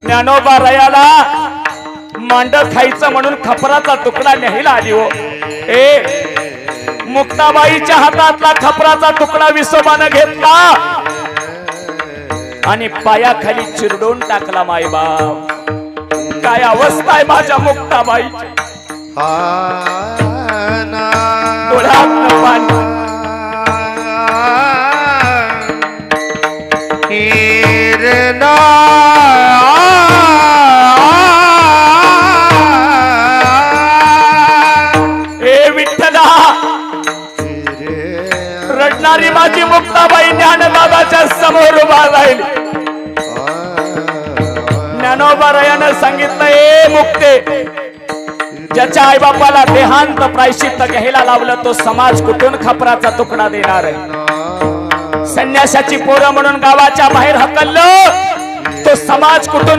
ज्ञानोबा रयाला मांड खायचं म्हणून खपराचा तुकडा न्यायला आली हो. मुक्ताबाईच्या हातातला खपराचा तुकडा विसोबानं घेतला आणि पायाखाली चिरडून टाकला. मायबाप, काय अवस्था आहे माझ्या मुक्ताबाईची. डोळ्यात पाणी. रडणारी माझी मुक्ताबाई ज्ञानदादाच्या समोर उभा राहिली. ज्ञानोबा रयानं सांगितलं, ए मुक्ते, ज्याच्या आई बापाला देहांत प्रायश्चित्त घ्यायला लावलं तो समाज कुठून खपराचा तुकडा देणार आहे. संन्यासाची पोरं म्हणून गावाच्या बाहेर हकललं तो समाज कुठून